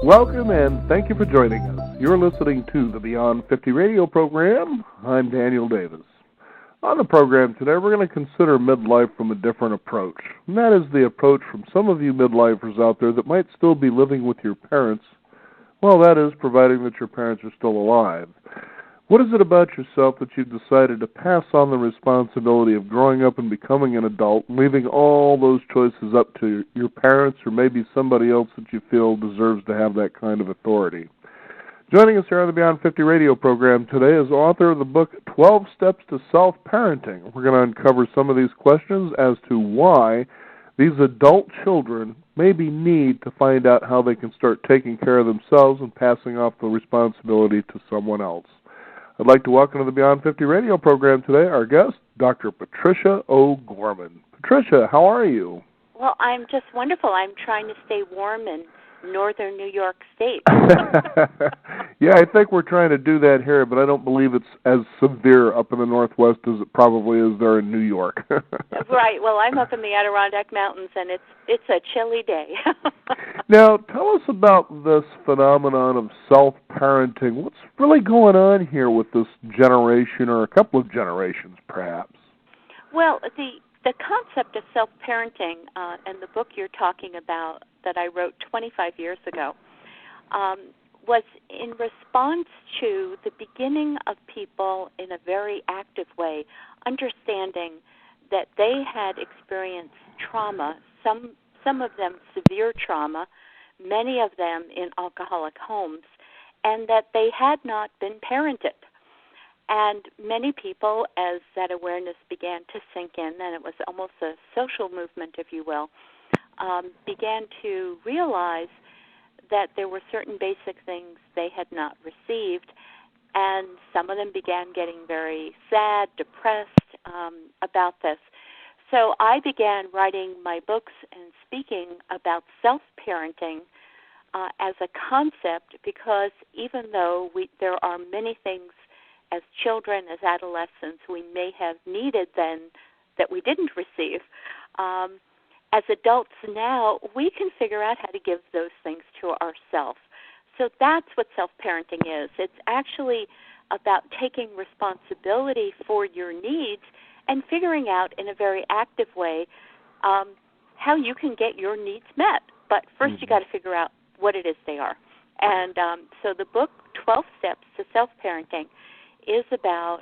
Welcome and thank you for joining us. You're listening to the Beyond 50 radio program. I'm Daniel Davis. On the program today, we're going to consider midlife from a different approach. And that is the approach from some of you midlifers out there that might still be living with your parents. Well, that is, providing that your parents are still alive. What is it about yourself that you've decided to pass on the responsibility of growing up and becoming an adult, and leaving all those choices up to your parents or maybe somebody else that you feel deserves to have that kind of authority? Joining us here on the Beyond 50 radio program today is author of the book 12 Steps to Self-Parenting. We're going to uncover some of these questions as to why these adult children maybe need to find out how they can start taking care of themselves and passing off the responsibility to someone else. I'd like to welcome to the Beyond 50 radio program today our guest, Dr. Patricia O'Gorman. Patricia, how are you? Well, I'm just wonderful. I'm trying to stay warm in northern New York State. Yeah, I think we're trying to do that here, but I don't believe it's as severe up in the Northwest as it probably is there in New York. Right. Well, I'm up in the Adirondack Mountains, and it's a chilly day. Now, tell us about this phenomenon of self-parenting. What's really going on here with this generation, or a couple of generations, perhaps? Well, the concept of self-parenting and the book you're talking about that I wrote 25 years ago was in response to the beginning of people in a very active way understanding that they had experienced trauma, some of them severe trauma, many of them in alcoholic homes, and that they had not been parented. And many people, as that awareness began to sink in, and it was almost a social movement, if you will, began to realize that there were certain basic things they had not received, and some of them began getting very sad, depressed about this. So I began writing my books and speaking about self-parenting as a concept, because even though there are many things as children, as adolescents, we may have needed then that we didn't receive, as adults now, we can figure out how to give those things to ourselves. So that's what self-parenting is. It's actually about taking responsibility for your needs and figuring out in a very active way how you can get your needs met. But first you got to figure out what it is they are. And so the book, 12 Steps to Self-Parenting, is about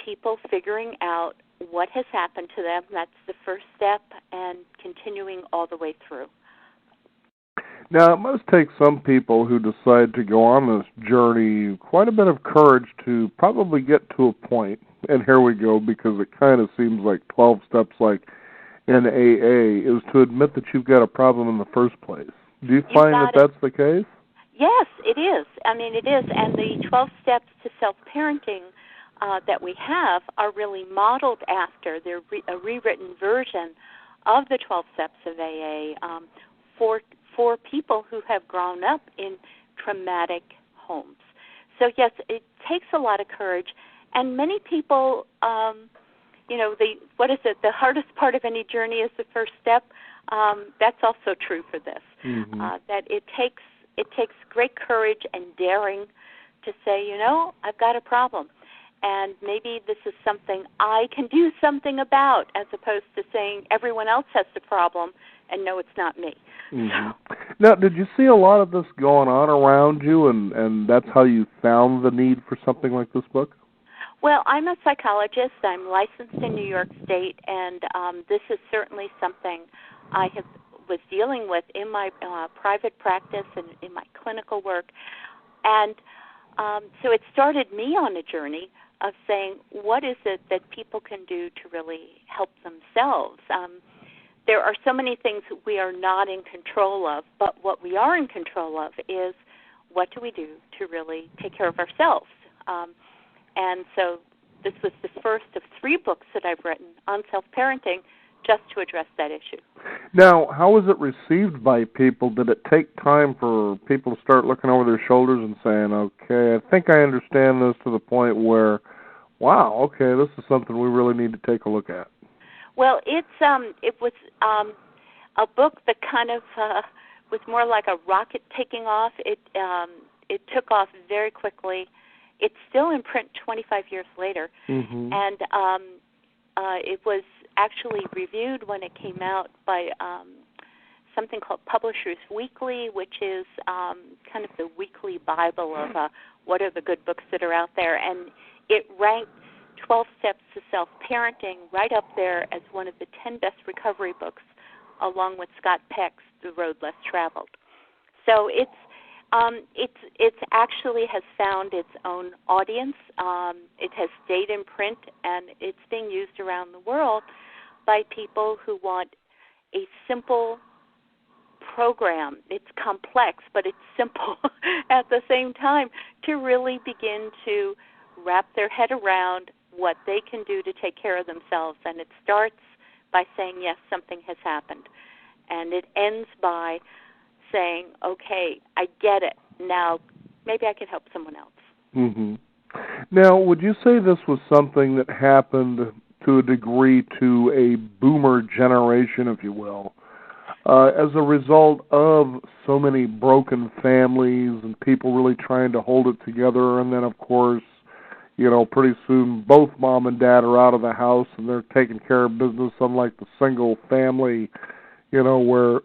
people figuring out what has happened to them. That's the first step, and continuing all the way through. Now, it must take some people who decide to go on this journey quite a bit of courage to probably get to a point, and here we go, because it kind of seems like 12 steps like in AA, is to admit that you've got a problem in the first place. Do you find that that's the case? Yes, it is. I mean, it is. And the 12 steps to self-parenting that we have are really modeled after. They're a rewritten version of the 12 steps of AA for people who have grown up in traumatic homes. So, yes, it takes a lot of courage. And many people, the hardest part of any journey is the first step. That's also true for this, that it takes great courage and daring to say, I've got a problem, and maybe this is something I can do something about, as opposed to saying everyone else has the problem and no, it's not me. So. Now, did you see a lot of this going on around you, and that's how you found the need for something like this book? Well, I'm a psychologist. I'm licensed in New York State, and this is certainly something I was dealing with in my private practice and in my clinical work. And so it started me on a journey of saying, what is it that people can do to really help themselves? There are so many things we are not in control of, but what we are in control of is what do we do to really take care of ourselves? And so this was the first of 3 books that I've written on self-parenting just to address that issue. Now, how was it received by people? Did it take time for people to start looking over their shoulders and saying, okay, I think I understand this, to the point where, wow, okay, this is something we really need to take a look at? Well, it was a book that kind of was more like a rocket taking off. It took off very quickly. It's still in print 25 years later, and it was actually reviewed when it came out by something called Publishers Weekly, which is kind of the weekly Bible of what are the good books that are out there, and it ranked 12 Steps to Self-Parenting right up there as one of the 10 best recovery books, along with Scott Peck's The Road Less Traveled. So it's actually has found its own audience. It has stayed in print, and it's being used around the world by people who want a simple program. It's complex, but it's simple at the same time to really begin to wrap their head around what they can do to take care of themselves. And it starts by saying, yes, something has happened. And it ends by saying, okay, I get it. Now maybe I can help someone else. Mm-hmm. Now, would you say this was something that happened to a degree to a boomer generation, if you will, as a result of so many broken families and people really trying to hold it together, and then, of course, you know, pretty soon both mom and dad are out of the house and they're taking care of business, unlike the single family, you know, where,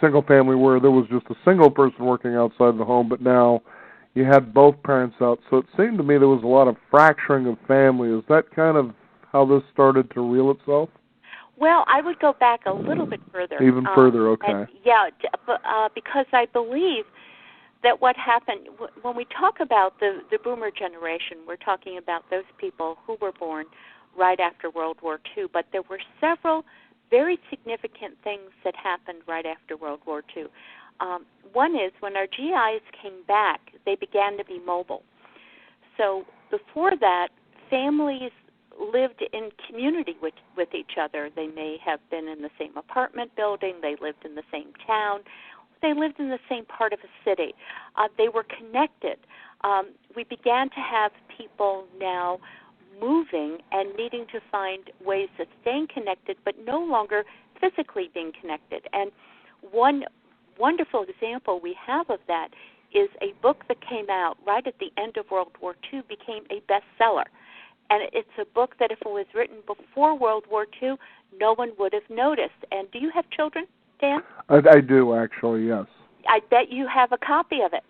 single family where there was just a single person working outside the home, but now you had both parents out. So it seemed to me there was a lot of fracturing of family. Is that kind of how this started to reel itself? Well, I would go back a little bit further. Even further, okay. And, yeah, because I believe that what happened, when we talk about the boomer generation, we're talking about those people who were born right after World War II, but there were several very significant things that happened right after World War II. One is when our GIs came back, they began to be mobile. So before that, families lived in community with each other. They may have been in the same apartment building. They lived in the same town. They lived in the same part of a city. They were connected. We began to have people now moving and needing to find ways of staying connected, but no longer physically being connected. And one wonderful example we have of that is a book that came out right at the end of World War II, became a bestseller. And it's a book that if it was written before World War II, no one would have noticed. And do you have children, Dan? I do, actually, yes. I bet you have a copy of it.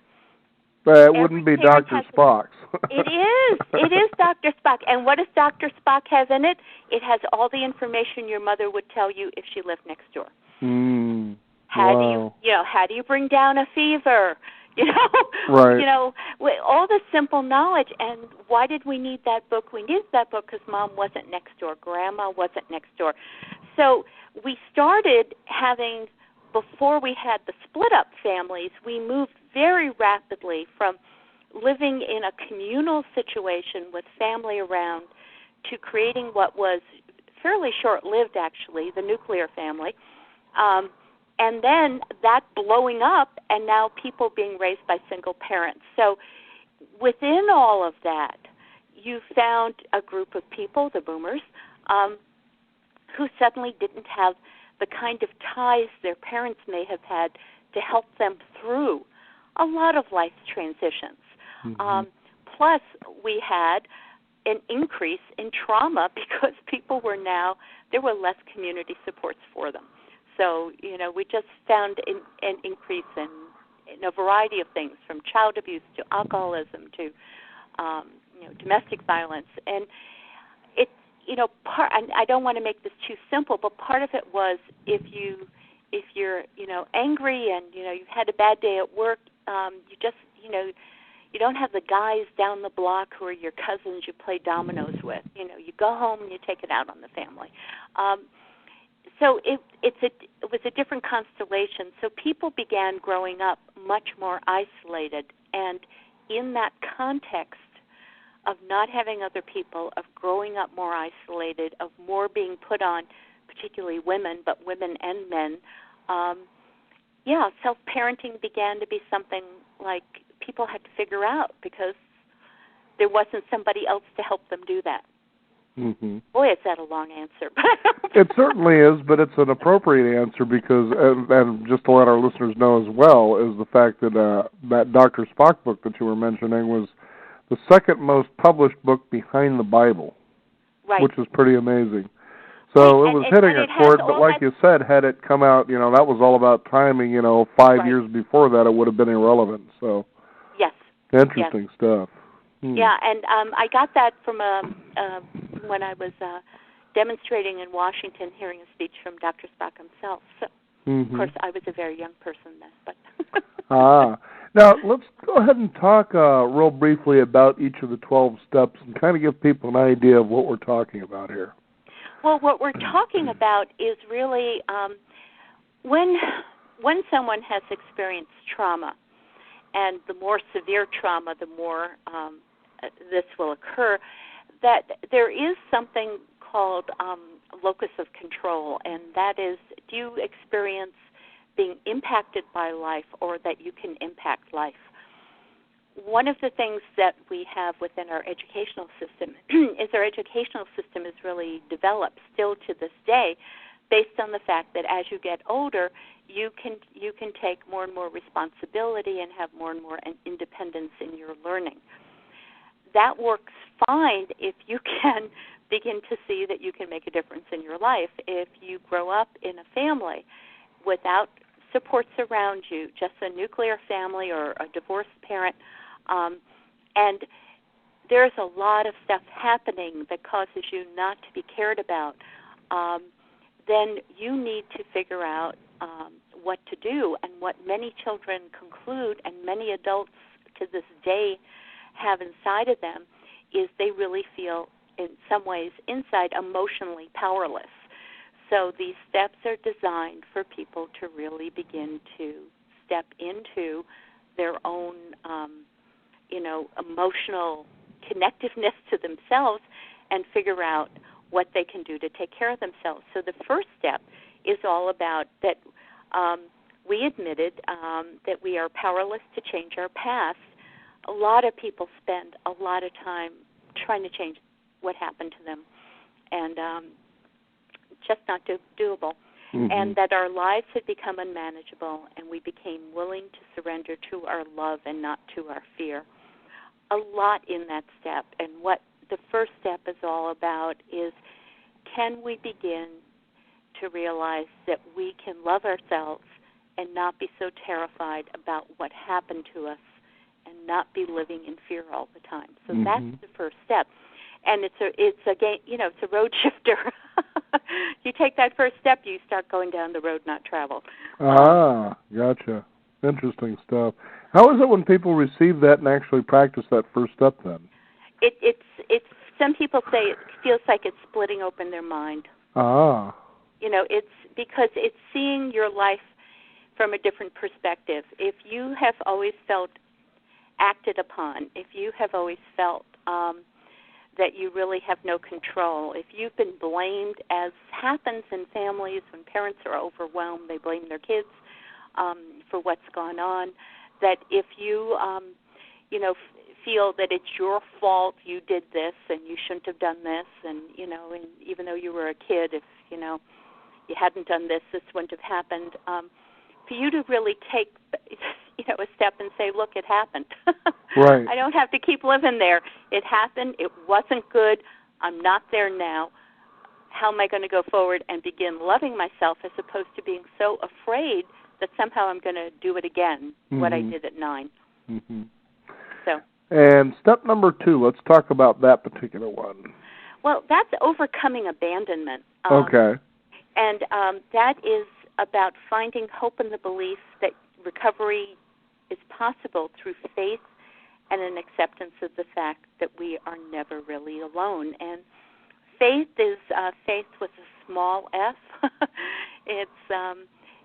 It wouldn't be Dr. Spock's. It is Dr. Spock. And what does Dr. Spock have in it? It has all the information your mother would tell you if she lived next door. How do you bring down a fever? Right. All the simple knowledge. And why did we need that book? We needed that book because Mom wasn't next door, Grandma wasn't next door. So we started having, before we had the split-up families, we moved very rapidly from living in a communal situation with family around to creating what was fairly short-lived, actually, the nuclear family, and then that blowing up and now people being raised by single parents. So within all of that, you found a group of people, the boomers, who suddenly didn't have the kind of ties their parents may have had to help them through a lot of life's transitions. Plus, we had an increase in trauma because there were less community supports for them. So, we just found an increase in a variety of things, from child abuse to alcoholism to, domestic violence. And and I don't want to make this too simple, but part of it was if you're angry and you've had a bad day at work, you don't have the guys down the block who are your cousins you play dominoes with. You go home and you take it out on the family. So it was a different constellation. So people began growing up much more isolated, and in that context of not having other people, of growing up more isolated, of more being put on, particularly women, but women and men, self-parenting began to be something like people had to figure out because there wasn't somebody else to help them do that. Mm-hmm. Boy, is that a long answer. It certainly is, but it's an appropriate answer because, and just to let our listeners know as well, is the fact that that Dr. Spock book that you were mentioning was the second most published book behind the Bible, right. which is pretty amazing. So it was hitting a chord, but like you said, had it come out, that was all about timing, 5 right. years before that, it would have been irrelevant. So yes. Interesting stuff. Yeah, and I got that from when I was demonstrating in Washington, hearing a speech from Dr. Spock himself. So, of course, I was a very young person then. But Now, let's go ahead and talk real briefly about each of the 12 steps and kind of give people an idea of what we're talking about here. Well, what we're talking about is really when someone has experienced trauma, and the more severe trauma, the more this will occur, that there is something called locus of control, and that is, do you experience being impacted by life or that you can impact life? One of the things that we have within our educational system is our educational system is really developed still to this day based on the fact that as you get older, you can take more and more responsibility and have more and more independence in your learning. That works fine if you can begin to see that you can make a difference in your life. If you grow up in a family without supports around you, just a nuclear family or a divorced parent, and there's a lot of stuff happening that causes you not to be cared about, then you need to figure out what to do. And what many children conclude, and many adults to this day have inside of them, is they really feel, in some ways, inside emotionally powerless. So these steps are designed for people to really begin to step into their own, emotional connectiveness to themselves and figure out what they can do to take care of themselves. So the first step is all about that we admitted that we are powerless to change our past. A lot of people spend a lot of time trying to change what happened to them, and just not doable. Mm-hmm. And that our lives had become unmanageable, and we became willing to surrender to our love and not to our fear. A lot in that step, and what the first step is all about is, can we begin to realize that we can love ourselves and not be so terrified about what happened to us and not be living in fear all the time. So that's the first step. And it's a game, it's a road shifter. You take that first step, you start going down the road not traveled. Gotcha. Interesting stuff. How is it when people receive that and actually practice that first step then? It's some people say it feels like it's splitting open their mind. It's because it's seeing your life from a different perspective. If you have always felt acted upon, if you have always felt that you really have no control, if you've been blamed, as happens in families when parents are overwhelmed, they blame their kids for what's gone on, that if you, feel that it's your fault, you did this and you shouldn't have done this, and even though you were a kid, if you hadn't done this, this wouldn't have happened. For you to really take a step and say, look, it happened. Right. I don't have to keep living there. It happened. It wasn't good. I'm not there now. How am I going to go forward and begin loving myself, as opposed to being so afraid that somehow I'm going to do it again, what I did at 9. Mm-hmm. So. And step number 2, let's talk about that particular one. Well, that's overcoming abandonment. Okay. And that is about finding hope in the belief that recovery is possible through faith and an acceptance of the fact that we are never really alone. And faith is faith with a small f. It's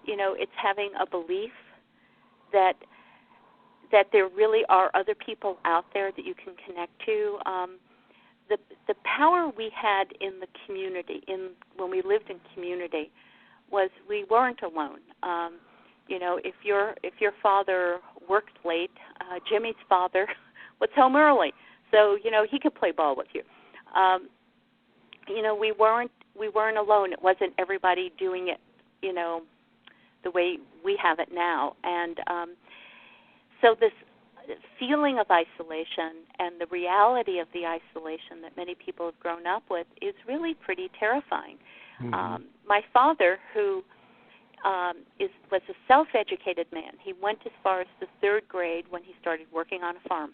it's having a belief that there really are other people out there that you can connect to. The power we had in the community, when we lived in community, was we weren't alone. If your father worked late, Jimmy's father was home early, so he could play ball with you. we weren't alone. It wasn't everybody doing it, the way we have it now. And so this feeling of isolation and the reality of the isolation that many people have grown up with is really pretty terrifying. Mm-hmm. My father, who was a self-educated man, he went as far as the third grade when he started working on a farm.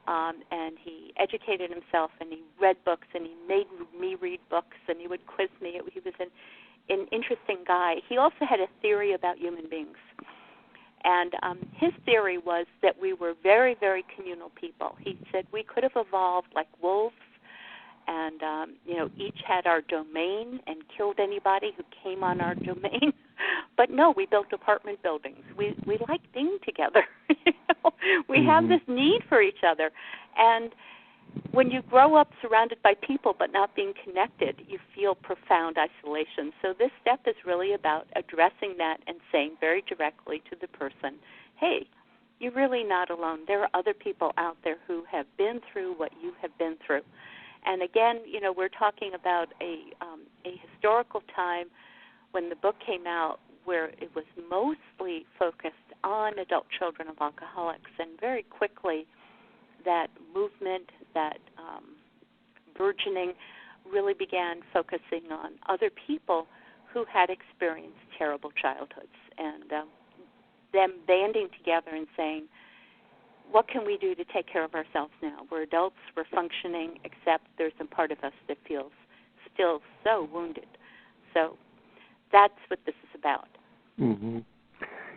And he educated himself, and he read books, and he made me read books, and he would quiz me. He was an interesting guy. He also had a theory about human beings. And his theory was that we were very, very communal people. He said we could have evolved like wolves, and each had our domain and killed anybody who came on our domain. But no, we built apartment buildings. We like being together. We have this need for each other. And when you grow up surrounded by people but not being connected, you feel profound isolation. So this step is really about addressing that and saying very directly to the person, hey, you're really not alone. There are other people out there who have been through what you have been through. And again, we're talking about a historical time when the book came out where it was mostly focused on adult children of alcoholics, and very quickly that movement, that burgeoning, really began focusing on other people who had experienced terrible childhoods, and them banding together and saying, what can we do to take care of ourselves now? We're adults, we're functioning, except there's a part of us that feels still so wounded. So that's what this is about. Mm-hmm.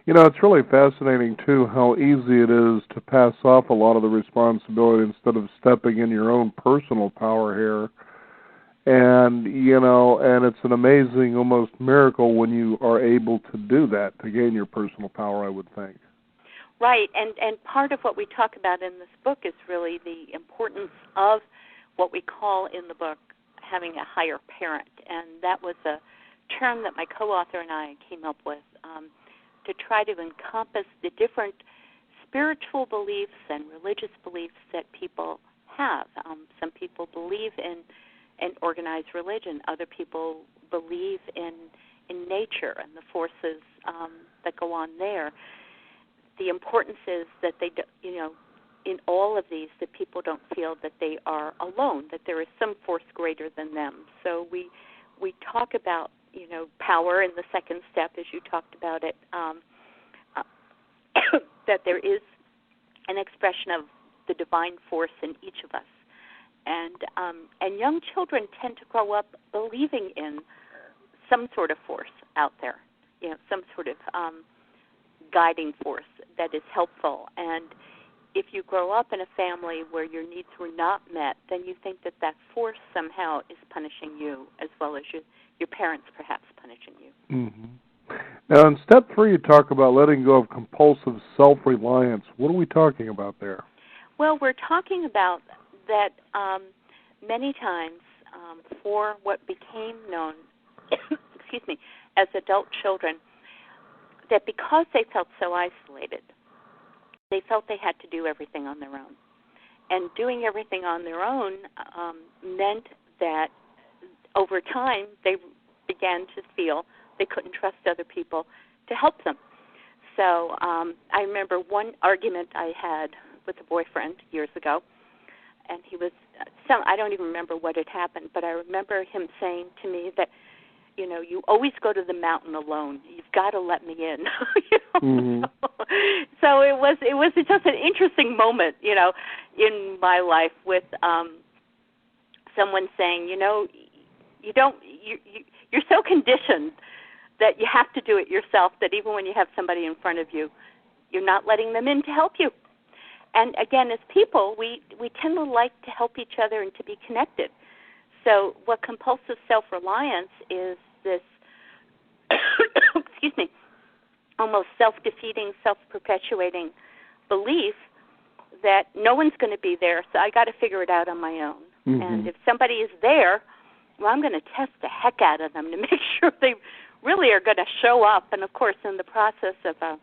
It's really fascinating, too, how easy it is to pass off a lot of the responsibility instead of stepping in your own personal power here. And, and it's an amazing, almost miracle when you are able to do that, to gain your personal power, I would think. Right, and part of what we talk about in this book is really the importance of what we call in the book having a higher parent. And that was a term that my co-author and I came up with to try to encompass the different spiritual beliefs and religious beliefs that people have. Some people believe in an organized religion. Other people believe in nature and the forces that go on there. The importance is that they, in all of these, that people don't feel that they are alone, that there is some force greater than them. So we talk about, power in the second step, as you talked about it, that there is an expression of the divine force in each of us. And young children tend to grow up believing in some sort of force out there, some sort of guiding force that is helpful. And if you grow up in a family where your needs were not met, then you think that force somehow is punishing you, as well as your parents perhaps punishing you. Mm-hmm. Now, in step 3, you talk about letting go of compulsive self-reliance. What are we talking about there? Well, we're talking about that many times for what became known, as adult children, that because they felt so isolated, they felt they had to do everything on their own. And doing everything on their own meant that over time they began to feel they couldn't trust other people to help them. So I remember one argument I had with a boyfriend years ago, and he was, I don't even remember what had happened, but I remember him saying to me that, you always go to the mountain alone. You've got to let me in. Mm-hmm. So it was just an interesting moment, in my life with someone saying, you're so conditioned that you have to do it yourself that even when you have somebody in front of you, you're not letting them in to help you. And again, as people, we tend to like to help each other and to be connected. So what compulsive self-reliance is this, almost self-defeating, self-perpetuating belief that no one's going to be there, so I got to figure it out on my own. Mm-hmm. And if somebody is there, well, I'm going to test the heck out of them to make sure they really are going to show up. And, of course, in the process of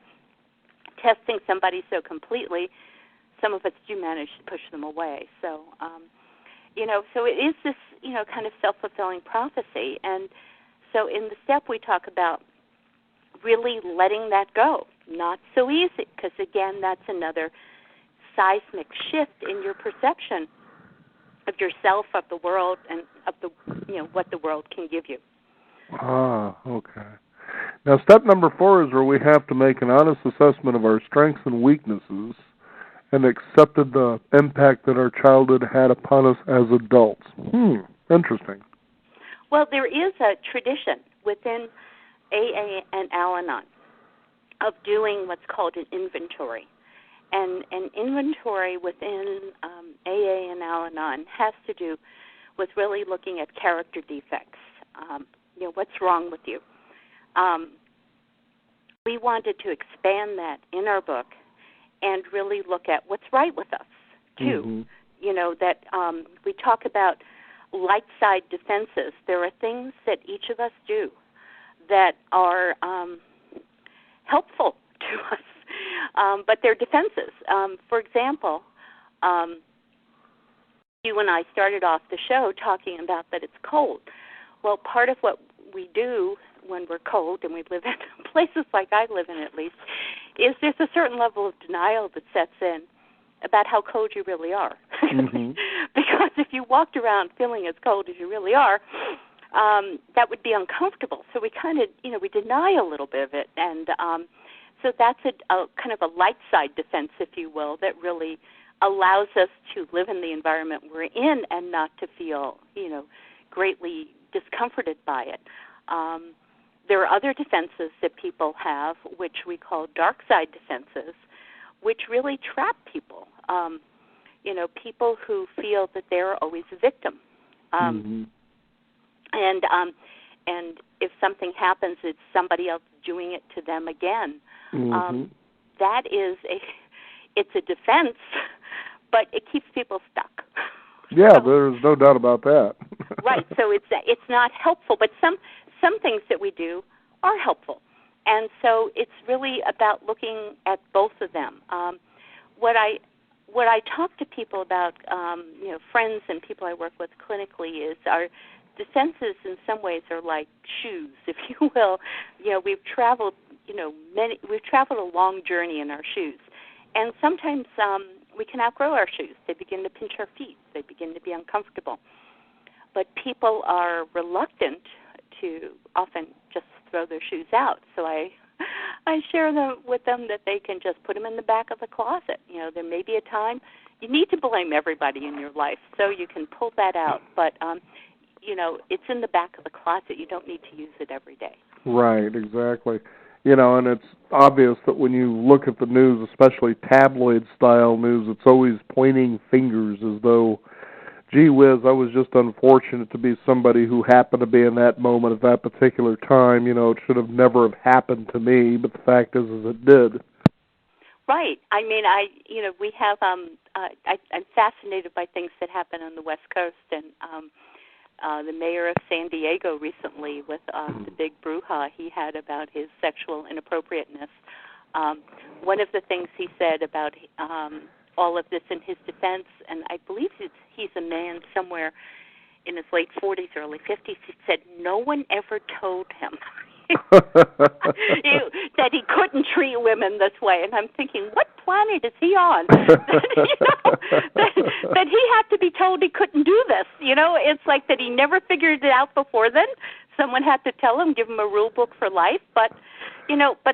testing somebody so completely, some of us do manage to push them away. So So it is this, kind of self-fulfilling prophecy. And so in the step we talk about really letting that go. Not so easy, because again, that's another seismic shift in your perception of yourself, of the world, and of the, what the world can give you. Ah, okay. Now, step number 4 is where we have to make an honest assessment of our strengths and weaknesses and accepted the impact that our childhood had upon us as adults. Interesting. Well, there is a tradition within AA and Al-Anon of doing what's called an inventory. And an inventory within AA and Al-Anon has to do with really looking at character defects. What's wrong with you? We wanted to expand that in our book and really look at what's right with us, too. That we talk about light side defenses. There are things that each of us do that are helpful to us, but they're defenses. For example, you and I started off the show talking about that it's cold. Well, part of what we do when we're cold, and we live in places like I live in at least, is there's a certain level of denial that sets in about how cold you really are. Because if you walked around feeling as cold as you really are, that would be uncomfortable. So we kind of, we deny a little bit of it. And so that's a kind of a light side defense, if you will, that really allows us to live in the environment we're in and not to feel, greatly discomforted by it. There are other defenses that people have, which we call dark side defenses, which really trap people. People who feel that they're always a victim. And if something happens, it's somebody else doing it to them again. That is it's a defense, but it keeps people stuck. Yeah, there's no doubt about that. Right. So it's not helpful, but some things that we do are helpful, and so it's really about looking at both of them. What I talk to people about, friends and people I work with clinically, is our defenses in some ways are like shoes, if you will. We've traveled, we've traveled a long journey in our shoes, and sometimes we can outgrow our shoes. They begin to pinch our feet. They begin to be uncomfortable. But people are reluctant to often just throw their shoes out. So I share with them that they can just put them in the back of the closet. There may be a time you need to blame everybody in your life, so you can pull that out. But, it's in the back of the closet. You don't need to use it every day. Right, exactly. And it's obvious that when you look at the news, especially tabloid-style news, it's always pointing fingers as though, gee whiz, I was just unfortunate to be somebody who happened to be in that moment at that particular time. It should have never have happened to me, but the fact is it did. Right. I mean, we have, I'm fascinated by things that happen on the West Coast, and the mayor of San Diego recently, with the big brouhaha he had about his sexual inappropriateness. One of the things he said about all of this in his defense, and I believe he's a man somewhere in his late 40s, early 50s, he said no one ever told him that he couldn't treat women this way. And I'm thinking, what planet is he on? that he had to be told he couldn't do this. It's like that he never figured it out before then. Someone had to tell him, give him a rule book for life. But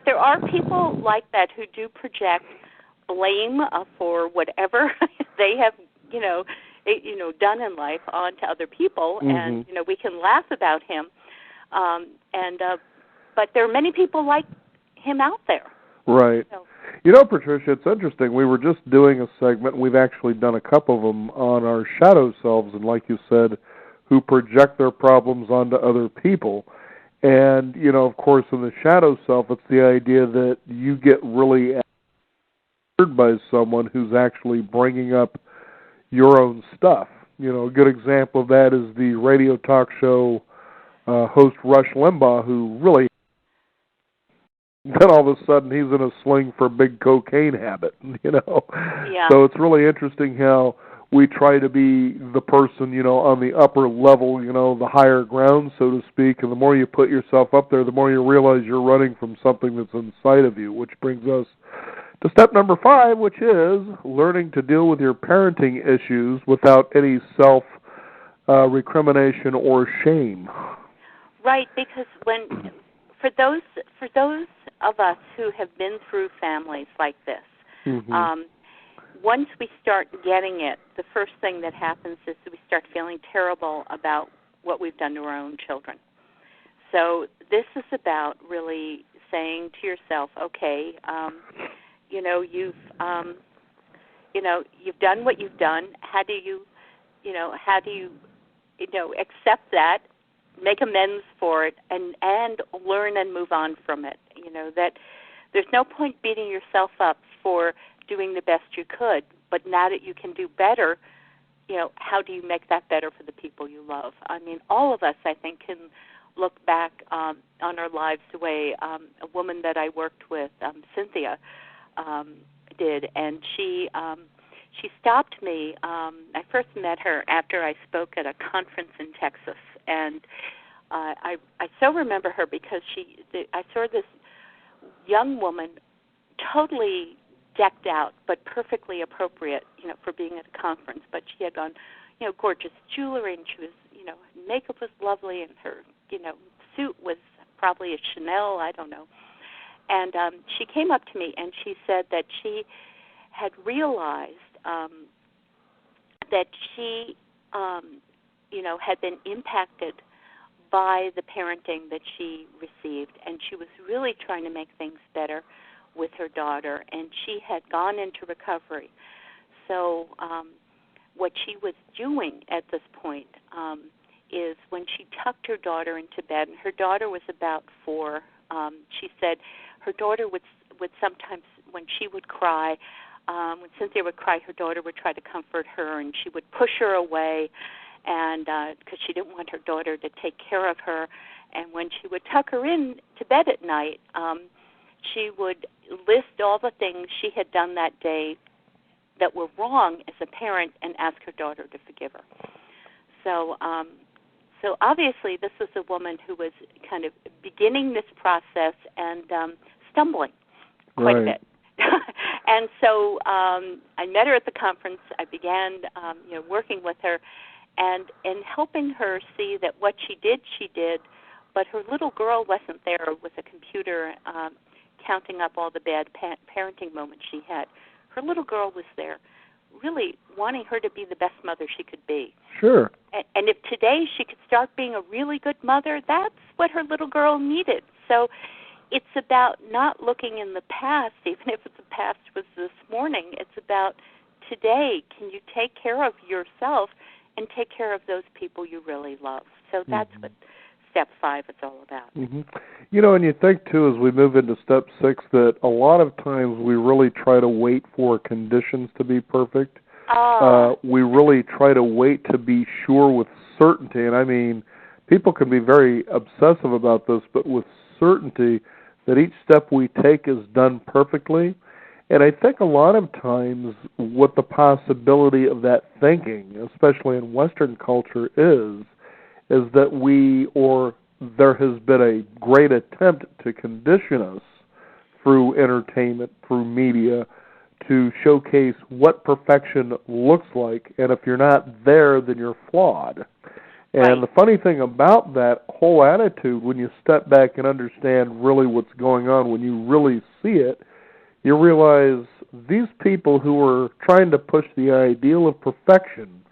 there are people like that who do project blame for whatever they have, done in life onto other people, and we can laugh about him. But there are many people like him out there. Right. Patricia, it's interesting. We were just doing a segment, and we've actually done a couple of them on our shadow selves, and like you said, who project their problems onto other people. And, of course, in the shadow self, it's the idea that you get really heard by someone who's actually bringing up your own stuff. A good example of that is the radio talk show host Rush Limbaugh, who really, then all of a sudden he's in a sling for a big cocaine habit, Yeah. So it's really interesting how we try to be the person, on the upper level, the higher ground, so to speak. And the more you put yourself up there, the more you realize you're running from something that's inside of you, which brings us to step number 5, which is learning to deal with your parenting issues without any self-recrimination or shame. Right, because for those of us who have been through families like this, once we start getting it, the first thing that happens is that we start feeling terrible about what we've done to our own children. So this is about really saying to yourself, okay, you've done what you've done. How do you accept that, make amends for it, and learn and move on from it? That there's no point beating yourself up for doing the best you could, but now that you can do better, how do you make that better for the people you love? I mean, all of us, I think, can look back on our lives the way a woman that I worked with, Cynthia, did, and she stopped me. I first met her after I spoke at a conference in Texas, and I so remember her because I saw this young woman, totally decked out, but perfectly appropriate, for being at a conference. But she had on, gorgeous jewelry, and she was, makeup was lovely, and her, suit was probably a Chanel, I don't know. And she came up to me and she said that she had realized that she, had been impacted by the parenting that she received, and she was really trying to make things better with her daughter, and she had gone into recovery. So what she was doing at this point is when she tucked her daughter into bed, and her daughter was about 4, she said her daughter would sometimes, when she would cry, when Cynthia would cry, her daughter would try to comfort her, and she would push her away, and because she didn't want her daughter to take care of her. And when she would tuck her in to bed at night, she would list all the things she had done that day that were wrong as a parent and ask her daughter to forgive her. So obviously this was a woman who was kind of beginning this process and stumbling quite a bit. And so I met her at the conference. I began working with her and helping her see that what she did, but her little girl wasn't there with a computer counting up all the bad parenting moments she had. Her little girl was there really wanting her to be the best mother she could be. Sure. And if today she could start being a really good mother, that's what her little girl needed. So it's about not looking in the past, even if the past was this morning. It's about today. Can you take care of yourself and take care of those people you really love? So that's what step 5 is all about. And you think, too, as we move into step 6, that a lot of times we really try to wait for conditions to be perfect. We really try to wait to be sure with certainty. And I mean, people can be very obsessive about this, but with certainty that each step we take is done perfectly. And I think a lot of times what the possibility of that thinking, especially in Western culture, is that there has been a great attempt to condition us through entertainment, through media, to showcase what perfection looks like, and if you're not there, then you're flawed. And the funny thing about that whole attitude, when you step back and understand really what's going on, when you really see it, you realize these people who are trying to push the ideal of perfection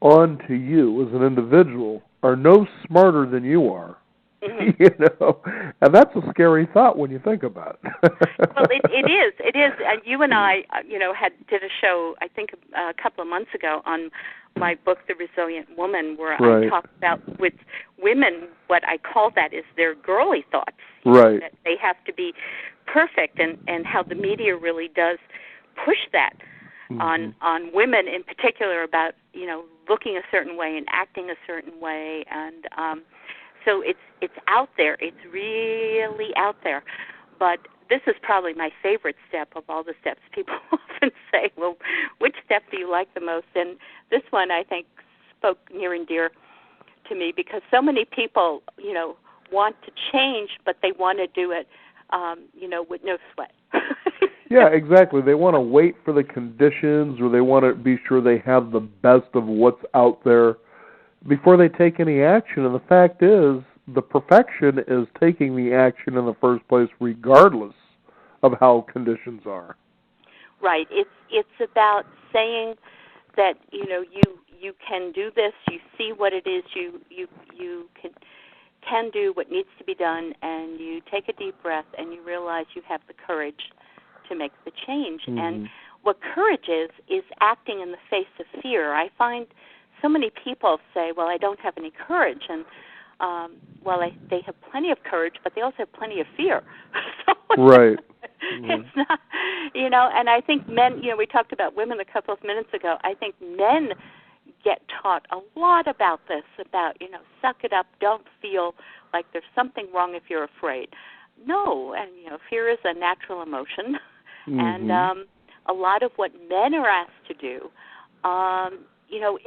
onto you as an individual are no smarter than you are. And that's a scary thought when you think about it. Well, it is. And you and I, did a show, I think, a couple of months ago on my book, The Resilient Woman, where I talk about with women what I call that is their girly thoughts. Right. That they have to be perfect, and how the media really does push that on women in particular about, looking a certain way and acting a certain way, and so it's out there. It's really out there. But this is probably my favorite step of all the steps. People often say, well, which step do you like the most? And this one, I think, spoke near and dear to me because so many people, want to change, but they want to do it, with no sweat. Yeah, exactly. They want to wait for the conditions, or they want to be sure they have the best of what's out there before they take any action. And the fact is, the perfection is taking the action in the first place regardless of how conditions are. Right. It's about saying that, you can do this, you see what it is you can do what needs to be done, and you take a deep breath and you realize you have the courage to make the change. Mm-hmm. And what courage is acting in the face of fear. I find so many people say, well, I don't have any courage, and they have plenty of courage, but they also have plenty of fear. Right. It's not, and I think men, we talked about women a couple of minutes ago. I think men get taught a lot about this, about, suck it up, don't feel like there's something wrong if you're afraid. No, and, fear is a natural emotion, Mm-hmm. and a lot of what men are asked to do,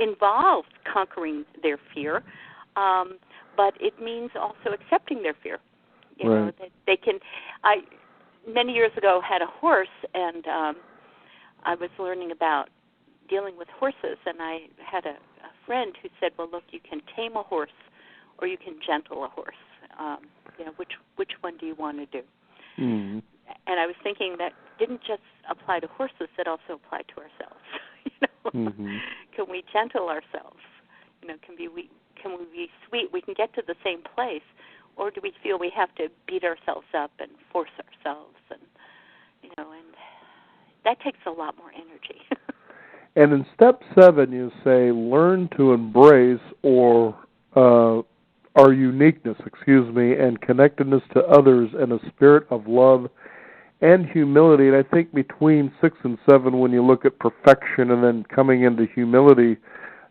involves conquering their fear, but it means also accepting their fear. Right. That they can. I many years ago had a horse, and I was learning about dealing with horses, and I had a friend who said, well, look, you can tame a horse or you can gentle a horse. Which one do you want to do? Mm-hmm. And I was thinking that didn't just apply to horses, it also applied to ourselves. Mm-hmm. Can we gentle ourselves? Can we be sweet? We can get to the same place, or do we feel we have to beat ourselves up and force ourselves? And and that takes a lot more energy. And in step 7, you say, learn to embrace our uniqueness, and connectedness to others in a spirit of love and humility. And I think between 6 and 7, when you look at perfection and then coming into humility,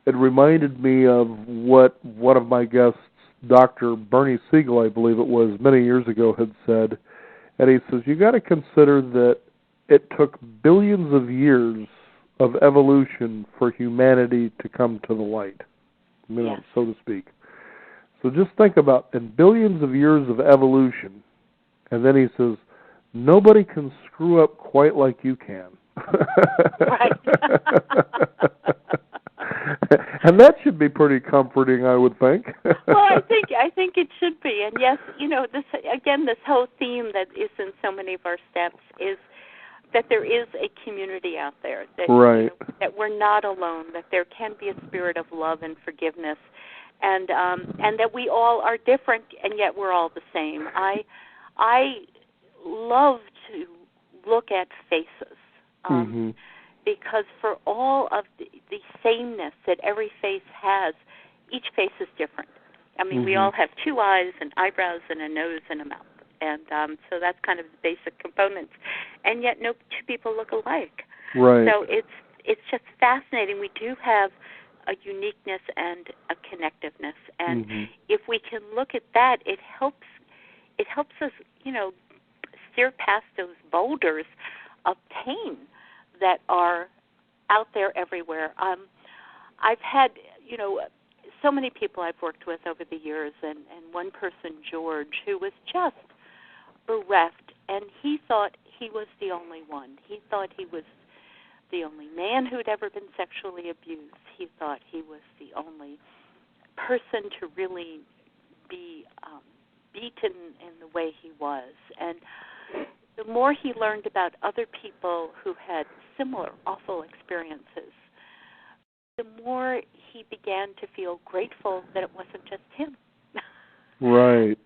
it reminded me of what one of my guests, Dr. Bernie Siegel, I believe it was, many years ago had said. And he says, you got to consider that it took billions of years of evolution for humanity to come to the light, Yes. so to speak. So just think about, in billions of years of evolution, and then he says, nobody can screw up quite like you can. Right. And that should be pretty comforting, I would think. Well, I think it should be. And yes, this whole theme that is in so many of our steps is that there is a community out there, that right. That we're not alone, that there can be a spirit of love and forgiveness, and that we all are different, and yet we're all the same. I love to look at faces, Mm-hmm. because for all of the sameness that every face has, each face is different. I mean, Mm-hmm. we all have 2 eyes and eyebrows and a nose and a mouth. And so that's kind of the basic components. And yet no 2 people look alike. Right. So it's just fascinating. We do have a uniqueness and a connectiveness. And Mm-hmm. if we can look at that, it helps us, steer past those boulders of pain that are out there everywhere. I've had, so many people I've worked with over the years, and one person, George, who was just bereft, and he thought he was the only one. He thought he was the only man who'd ever been sexually abused. He thought he was the only person to really be beaten in the way he was. And the more he learned about other people who had similar awful experiences, the more he began to feel grateful that it wasn't just him. Right.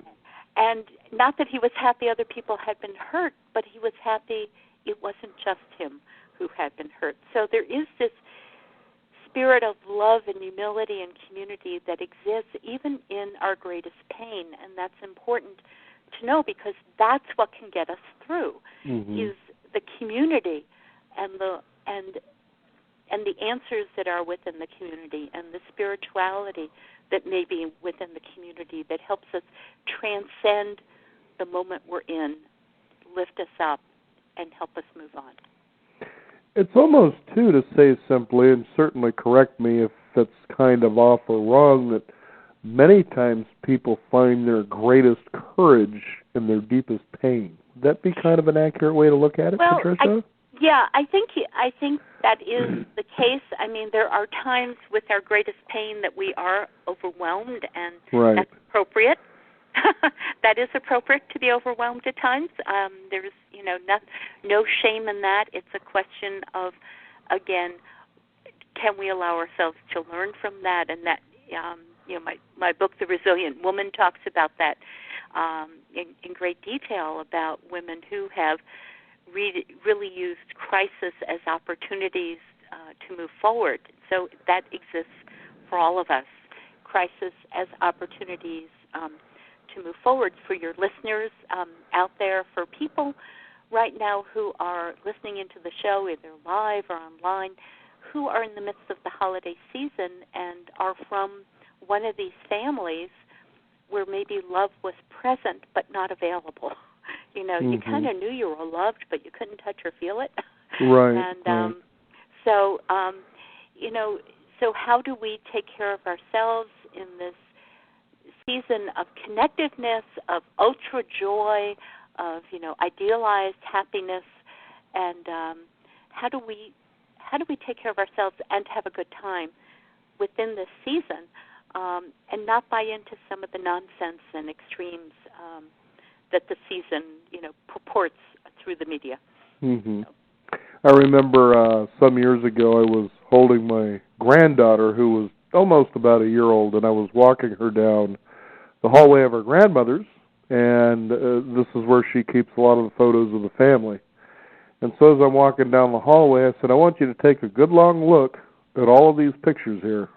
And not that he was happy other people had been hurt, but he was happy it wasn't just him who had been hurt. So there is this spirit of love and humility and community that exists even in our greatest pain, and that's important to know, because that's what can get us through, Mm-hmm. is the community and the answers that are within the community, and the spirituality that may be within the community that helps us transcend the moment we're in, lift us up and help us move on. It's almost, too, to say simply, and certainly correct me if that's kind of off or wrong, that many times people find their greatest courage in their deepest pain. Would that be kind of an accurate way to look at it, Patricia? I think that is the case. I mean, there are times with our greatest pain that we are overwhelmed, and that's appropriate. That is appropriate to be overwhelmed at times. There's, no shame in that. It's a question of, again, can we allow ourselves to learn from that? And that, my book, The Resilient Woman, talks about that in great detail, about women who have really used crisis as opportunities to move forward. So that exists for all of us. Crisis as opportunities to move forward. For your listeners out there, for people right now who are listening into the show, either live or online, who are in the midst of the holiday season and are from one of these families where maybe love was present but not available. You kind of knew you were loved, but you couldn't touch or feel it. Right. And so how do we take care of ourselves in this season of connectiveness, of ultra joy, of idealized happiness, and how do we take care of ourselves and have a good time within this season, and not buy into some of the nonsense and extremes that the season purports through the media. Mm-hmm. I remember some years ago I was holding my granddaughter, who was almost about a year old, and I was walking her down the hallway of her grandmother's, and this is where she keeps a lot of the photos of the family. And so as I'm walking down the hallway, I said, I want you to take a good long look at all of these pictures here.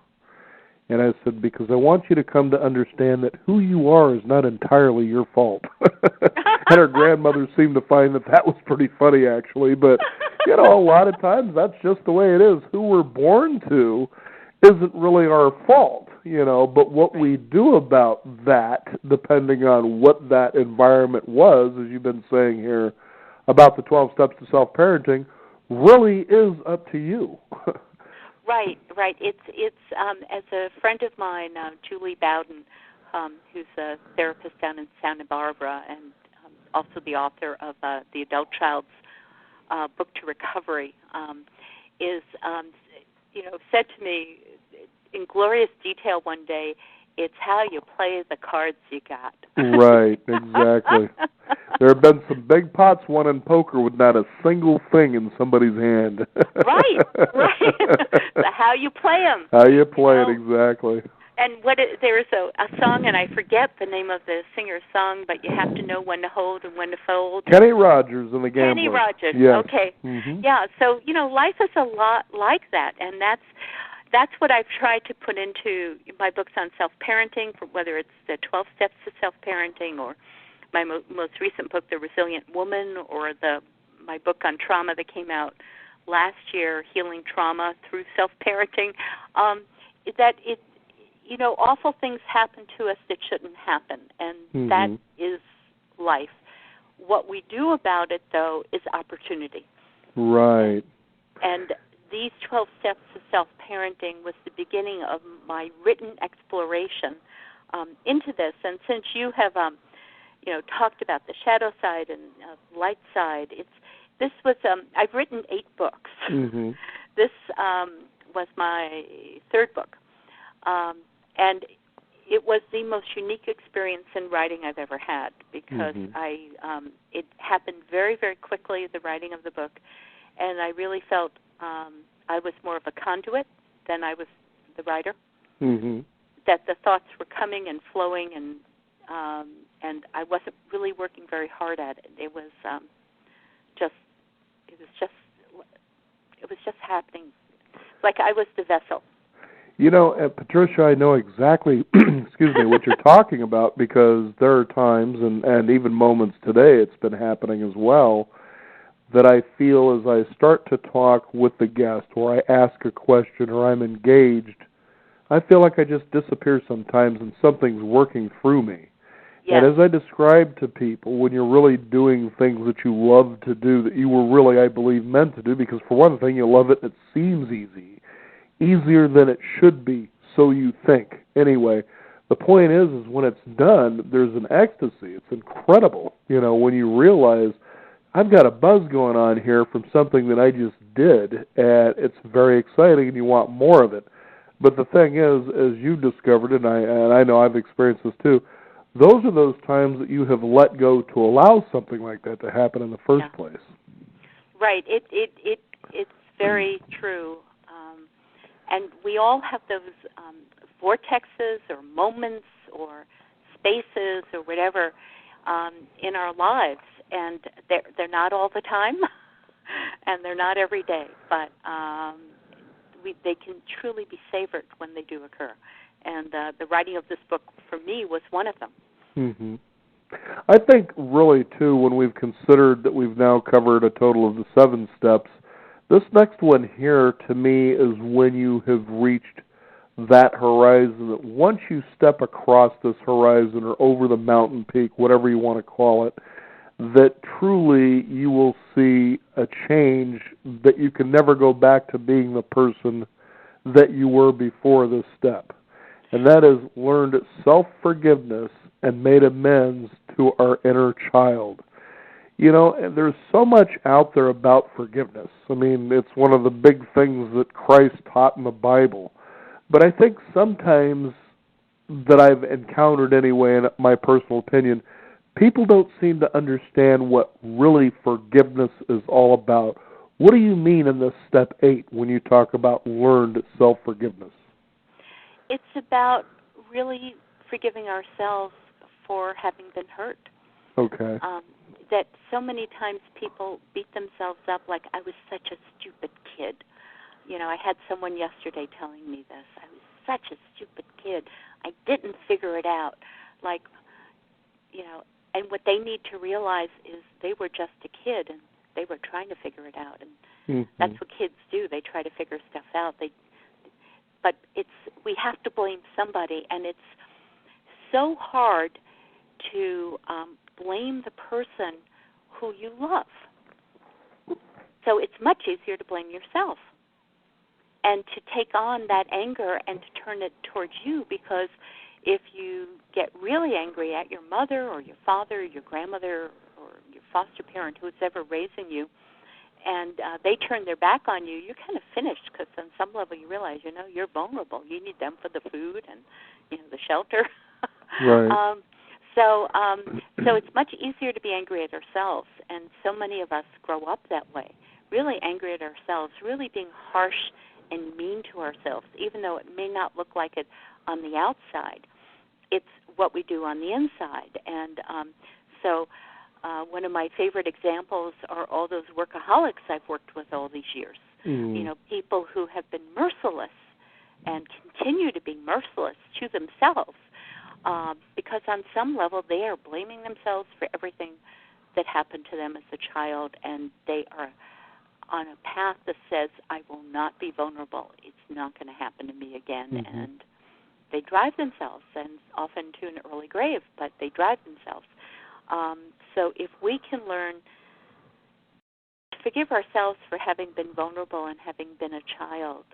And I said, because I want you to come to understand that who you are is not entirely your fault. And her grandmother seemed to find that was pretty funny, actually. But, a lot of times that's just the way it is. Who we're born to isn't really our fault, but what we do about that, depending on what that environment was, as you've been saying here, about the 12 steps to self-parenting, really is up to you. Right. It's as a friend of mine, Julie Bowden, who's a therapist down in Santa Barbara and also the author of the Adult Child's Book to Recovery, said to me in glorious detail one day, it's how you play the cards you got. Right, exactly. There have been some big pots won in poker with not a single thing in somebody's hand. Right. How you play them. How you play it, exactly. And there's a song, and I forget the name of the singer's song, but you have to know when to hold and when to fold. Kenny Rogers and the Gambler. Kenny Rogers, yes. Okay. Mm-hmm. Yeah, so, life is a lot like that, and that's what I've tried to put into my books on self-parenting, whether it's the 12 Steps to Self-Parenting or my most recent book, The Resilient Woman, or my book on trauma that came out last year, Healing Trauma Through Self-Parenting, that awful things happen to us that shouldn't happen, and that is life. What we do about it, though, is opportunity. Right. And these 12 steps to self-parenting was the beginning of my written exploration into this. And since you have, talked about the shadow side and light side, I've written 8 books. Mm-hmm. This was my 3rd book, and it was the most unique experience in writing I've ever had because it happened very, very quickly, the writing of the book, and I really felt I was more of a conduit than I was the writer. Mm-hmm. That the thoughts were coming and flowing, and I wasn't really working very hard at it. It was just happening, like I was the vessel. Patricia, I know exactly, what you're talking about, because there are times, and even moments today, it's been happening as well, that I feel as I start to talk with the guest, or I ask a question, or I'm engaged, I feel like I just disappear sometimes, and something's working through me. Yes. And as I describe to people, when you're really doing things that you love to do, that you were really, I believe, meant to do, because for one thing, you love it and it seems easy, easier than it should be, so you think. Anyway, the point is when it's done, there's an ecstasy. It's incredible, when you realize, I've got a buzz going on here from something that I just did, and it's very exciting, and you want more of it. But the thing is, as you discovered, and I know I've experienced this too, those are those times that you have let go to allow something like that to happen in the first place. Right. It's very true. And we all have those vortexes or moments or spaces or whatever in our lives, and they're not all the time, and they're not every day, but they can truly be savored when they do occur. And the writing of this book, for me, was one of them. Mm-hmm. I think, really, too, when we've considered that we've now covered a total of the 7 steps, this next one here, to me, is when you have reached that horizon, that once you step across this horizon or over the mountain peak, whatever you want to call it, that truly you will see a change that you can never go back to being the person that you were before this step. And that is learned self-forgiveness and made amends to our inner child. And there's so much out there about forgiveness. I mean, it's one of the big things that Christ taught in the Bible. But I think sometimes that I've encountered anyway, in my personal opinion, people don't seem to understand what really forgiveness is all about. What do you mean in this step 8 when you talk about learned self-forgiveness? It's about really forgiving ourselves for having been hurt. Okay. That so many times people beat themselves up like, I was such a stupid kid. I had someone yesterday telling me this. I was such a stupid kid. I didn't figure it out. And what they need to realize is they were just a kid and they were trying to figure it out. And that's what kids do. They try to figure stuff out. But we have to blame somebody, and it's so hard to blame the person who you love. So it's much easier to blame yourself and to take on that anger and to turn it towards you, because if you get really angry at your mother or your father or your grandmother or your foster parent who's ever raising you, and they turn their back on you, you're kind of finished, because on some level you realize, you're vulnerable. You need them for the food and, the shelter. Right. So it's much easier to be angry at ourselves, and so many of us grow up that way, really angry at ourselves, really being harsh and mean to ourselves, even though it may not look like it on the outside. It's what we do on the inside. And so one of my favorite examples are all those workaholics I've worked with all these years. People who have been merciless and continue to be merciless to themselves, because on some level they are blaming themselves for everything that happened to them as a child, and they are on a path that says, I will not be vulnerable. It's not going to happen to me again. And they drive themselves, and often to an early grave, but they drive themselves. So if we can learn to forgive ourselves for having been vulnerable and having been a child,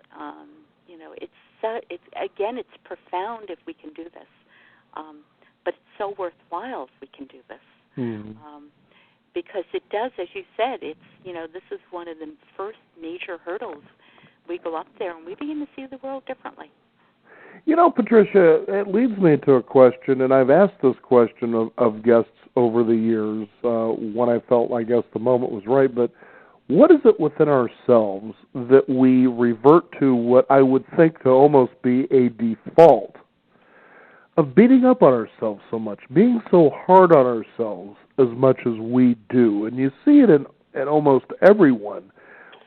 it's profound if we can do this. But it's so worthwhile if we can do this. Because it does, as you said, this is one of the first major hurdles. We go up there and we begin to see the world differently. Patricia, it leads me to a question, and I've asked this question of guests over the years when I felt, I guess, the moment was right, but what is it within ourselves that we revert to what I would think to almost be a default of beating up on ourselves so much, being so hard on ourselves as much as we do? And you see it in almost everyone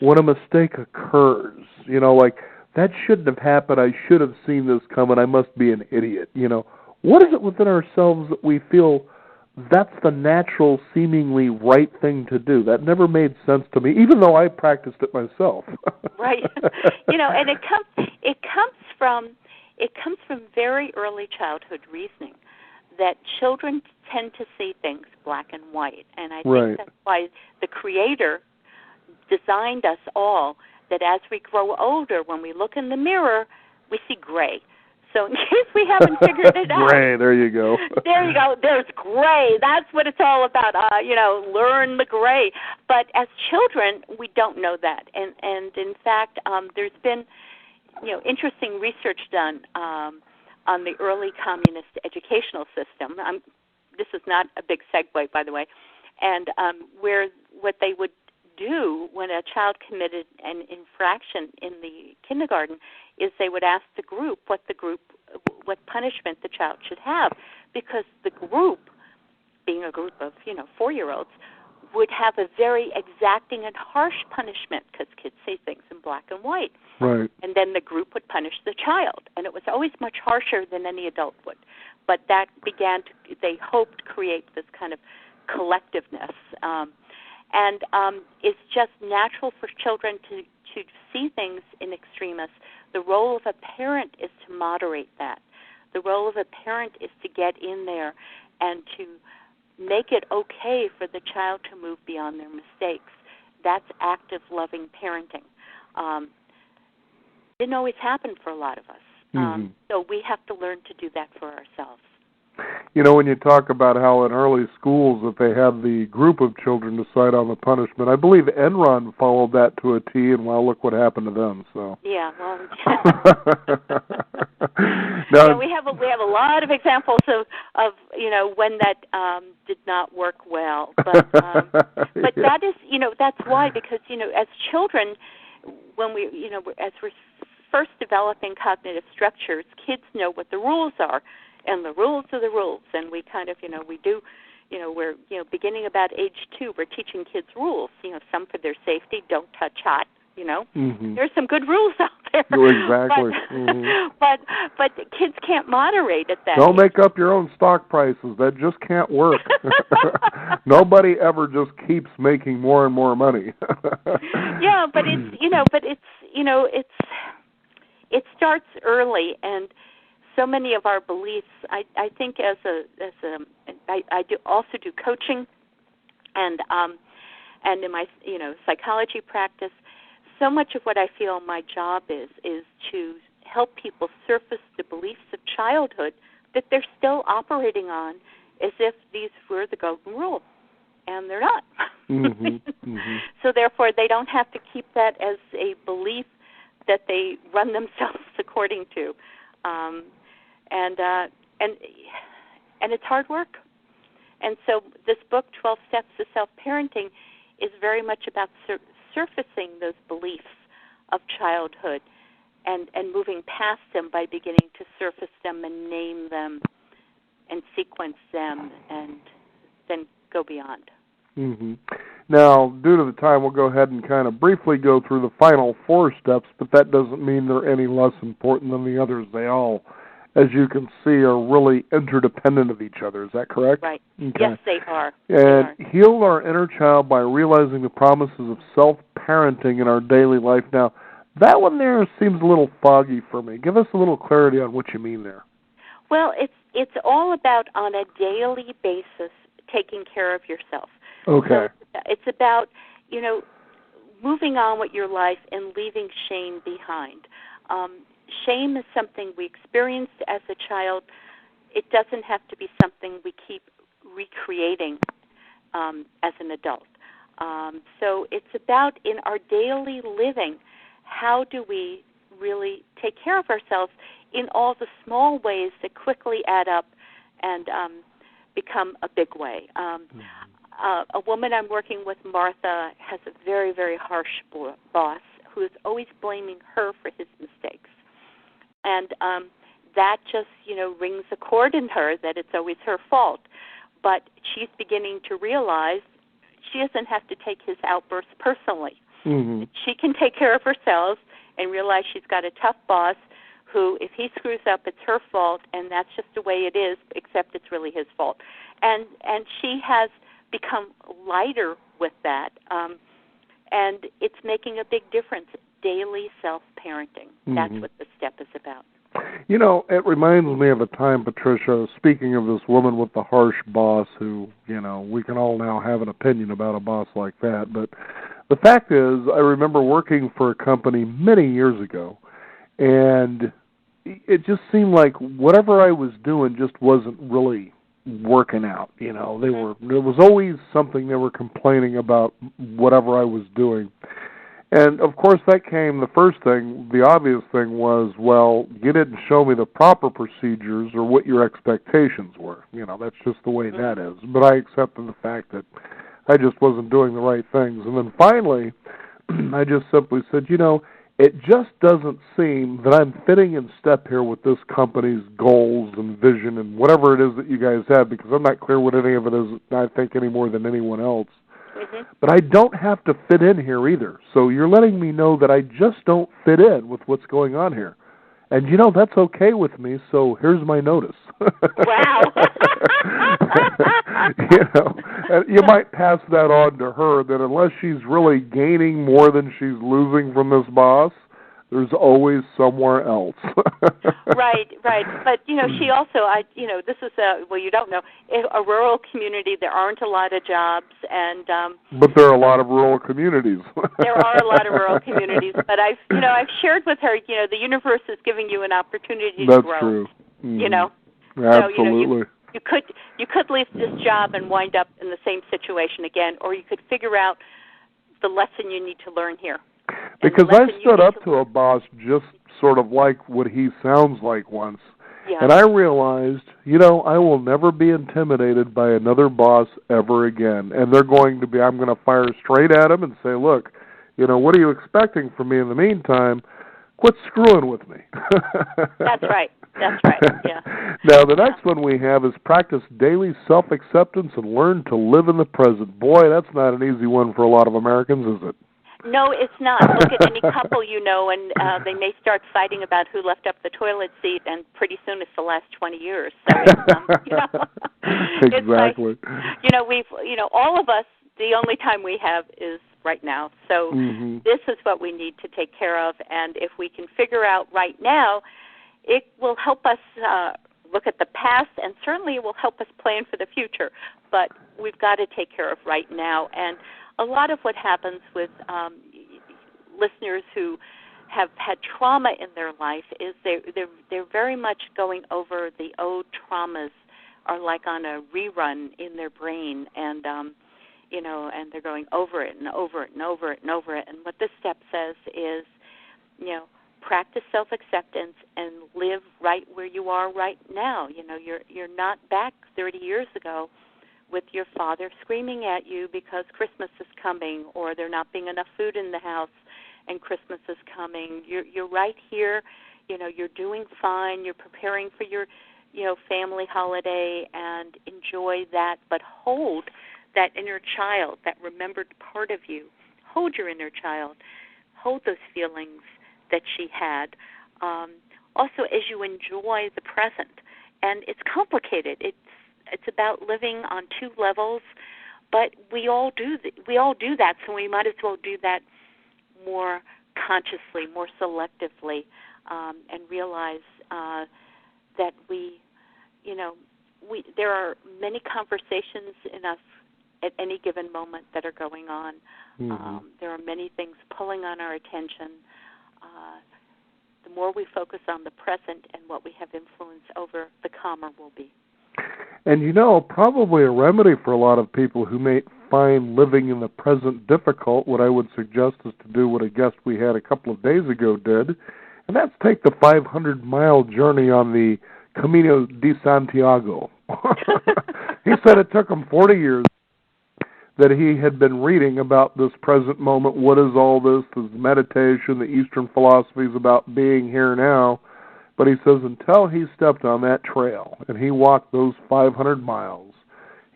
when a mistake occurs. That shouldn't have happened. I should have seen this coming. I must be an idiot. What is it within ourselves that we feel that's the natural, seemingly right thing to do? That never made sense to me, even though I practiced it myself. Right. And it comes from very early childhood reasoning, that children tend to see things black and white. And I Right. think that's why the Creator designed us all, that as we grow older, when we look in the mirror, we see gray. So in case we haven't figured it out. Gray, there you go. There you go. There's gray. That's what it's all about. Learn the gray. But as children, we don't know that. And in fact, there's been, interesting research done on the early communist educational system. This is not a big segue, by the way. And where what they would do when a child committed an infraction in the kindergarten is they would ask the group what punishment the child should have, because the group, being a group of 4-year-olds, would have a very exacting and harsh punishment, because kids see things in black and white. Right. And then the group would punish the child, and it was always much harsher than any adult would. But that they hoped to create this kind of collectiveness. And it's just natural for children to see things in extremis. The role of a parent is to moderate that. The role of a parent is to get in there and to make it okay for the child to move beyond their mistakes. That's active, loving parenting. Didn't always happen for a lot of us. So we have to learn to do that for ourselves. When you talk about how in early schools that they had the group of children decide on the punishment, I believe Enron followed that to a T, and well, look what happened to them. So yeah, well, now, we have a lot of examples of when that did not work well, but that is that's why, because as children, when we as we're first developing cognitive structures, kids know what the rules are. And the rules are the rules, and we kind of, we're, beginning about age 2, we're teaching kids rules, some for their safety, don't touch hot, There's some good rules out there. Exactly. But kids can't moderate at that Don't age. make up your own stock prices. That just can't work. Nobody ever just keeps making more and more money. Yeah, but it starts early, and so many of our beliefs. I think I also do coaching, and in my psychology practice. So much of what I feel my job is to help people surface the beliefs of childhood that they're still operating on as if these were the golden rule, and they're not. So therefore, they don't have to keep that as a belief that they run themselves according to. And it's hard work. And so this book, 12 Steps to Self-Parenting, is very much about surfacing those beliefs of childhood and moving past them by beginning to surface them and name them and sequence them and then go beyond. Now, due to the time, we'll go ahead and kind of briefly go through the final 4 steps, but that doesn't mean they're any less important than the others. They all, as you can see, are really interdependent of each other. Is that correct? Right. Okay. Yes, they are. And heal our inner child by realizing the promises of self-parenting in our daily life. Now, that one there seems a little foggy for me. Give us a little clarity on what you mean there. Well, it's all about, on a daily basis, taking care of yourself. Okay. So it's about, moving on with your life and leaving shame behind. Shame is something we experienced as a child. It doesn't have to be something we keep recreating as an adult. So it's about, in our daily living, how do we really take care of ourselves in all the small ways that quickly add up and become a big way. A woman I'm working with, Martha, has a very, very harsh boss who is always blaming her for his mistakes. And that just, rings a chord in her that it's always her fault. But she's beginning to realize she doesn't have to take his outbursts personally. She can take care of herself and realize she's got a tough boss who, if he screws up, it's her fault, and that's just the way it is, except it's really his fault. And she has become lighter with that, and it's making a big difference. Daily self-parenting. That's what the step is about. You know, it reminds me of a time, Patricia, speaking of this woman with the harsh boss who, you know, we can all now have an opinion about a boss like that. But the fact is, I remember working for a company many years ago, and it just seemed like whatever I was doing just wasn't really working out. You know, there was always something they were complaining about whatever I was doing. And, of course, that came, the first thing, the obvious thing was, well, you didn't show me the proper procedures or what your expectations were. You know, that's just the way that is. But I accepted the fact that I just wasn't doing the right things. And then finally, I just simply said, you know, it just doesn't seem that I'm fitting in step here with this company's goals and vision and whatever it is that you guys have, because I'm not clear what any of it is, I think, any more than anyone else. But I don't have to fit in here either. So you're letting me know that I just don't fit in with what's going on here. And, you know, that's okay with me, so here's my notice. Wow. You know, and you might pass that on to her, that unless she's really gaining more than she's losing from this boss, there's always somewhere else. Right. But, you know, she also, this is you don't know, a rural community, there aren't a lot of jobs, and but there are a lot of rural communities. There are a lot of rural communities, but I've shared with her, you know, the universe is giving you an opportunity to grow. That's true. Mm-hmm. You know. Absolutely. So, you know, you could leave this job and wind up in the same situation again, or you could figure out the lesson you need to learn here. Because I stood up to a boss just sort of like what he sounds like once. Yeah. And I realized, you know, I will never be intimidated by another boss ever again. And they're going to be, I'm going to fire straight at him and say, look, you know, what are you expecting from me in the meantime? Quit screwing with me. That's right. Yeah. Now, the next one we have is practice daily self-acceptance and learn to live in the present. Boy, that's not an easy one for a lot of Americans, is it? No, it's not. Look at any couple you know, and they may start fighting about who left up the toilet seat, and pretty soon it's the last 20 years. So it's, you know, exactly. It's like, you know, all of us, the only time we have is right now. So this is what we need to take care of, and if we can figure out right now, it will help us look at the past, and certainly it will help us plan for the future. But we've got to take care of right now. And a lot of what happens with listeners who have had trauma in their life is they're very much going over the old traumas, are like on a rerun in their brain, and you know, and they're going over it and over it and over it and over it. And what this step says is, you know, practice self-acceptance and live right where you are right now. You know, you're not back 30 years ago with your father screaming at you because Christmas is coming, or there not being enough food in the house and Christmas is coming. You're right here. You know, you're doing fine. You're preparing for your, you know, family holiday, and enjoy that. But hold that inner child, that remembered part of you. Hold your inner child. Hold those feelings that she had. Also, as you enjoy the present, and it's complicated. It's about living on two levels, but we all do that, so we might as well do that more consciously, more selectively, and realize that there are many conversations in us at any given moment that are going on. There are many things pulling on our attention. The more we focus on the present and what we have influence over, the calmer we'll be. And, you know, probably a remedy for a lot of people who may find living in the present difficult, what I would suggest is to do what a guest we had a couple of days ago did, and that's take the 500-mile journey on the Camino de Santiago. He said it took him 40 years that he had been reading about this present moment. What is all this? This meditation, the Eastern philosophies about being here now. But he says until he stepped on that trail and he walked those 500 miles,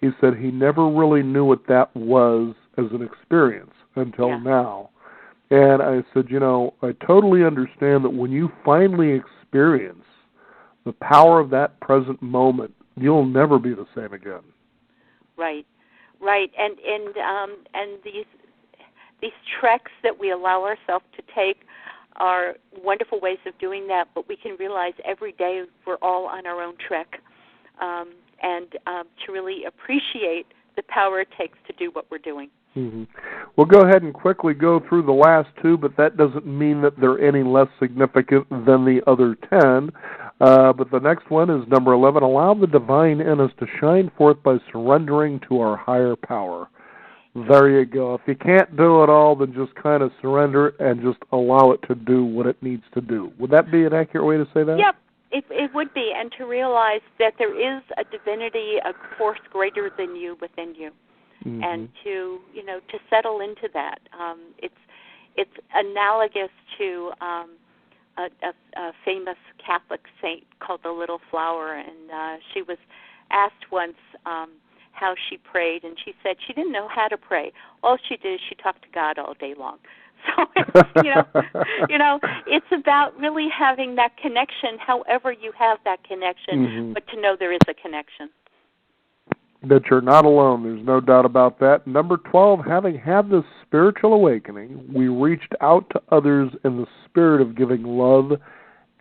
he said he never really knew what that was as an experience until now. And I said, you know, I totally understand that when you finally experience the power of that present moment, you'll never be the same again. Right. And these treks that we allow ourselves to take, are wonderful ways of doing that, but we can realize every day we're all on our own trek, and to really appreciate the power it takes to do what we're doing. Mm-hmm. We'll go ahead and quickly go through the last two, but that doesn't mean that they're any less significant than the other 10. But the next one is number 11, allow the divine in us to shine forth by surrendering to our higher power. There you go. If you can't do it all, then just kind of surrender and just allow it to do what it needs to do. Would that be an accurate way to say that? Yep, it would be, and to realize that there is a divinity, a force greater than you within you. Mm-hmm. And to settle into that. It's analogous to a famous Catholic saint called the Little Flower, and she was asked once how she prayed, and she said she didn't know how to pray. All she did is she talked to God all day long. So it's about really having that connection, however you have that connection, mm-hmm. but to know there is a connection. That you're not alone. There's no doubt about that. Number 12, having had this spiritual awakening, we reached out to others in the spirit of giving love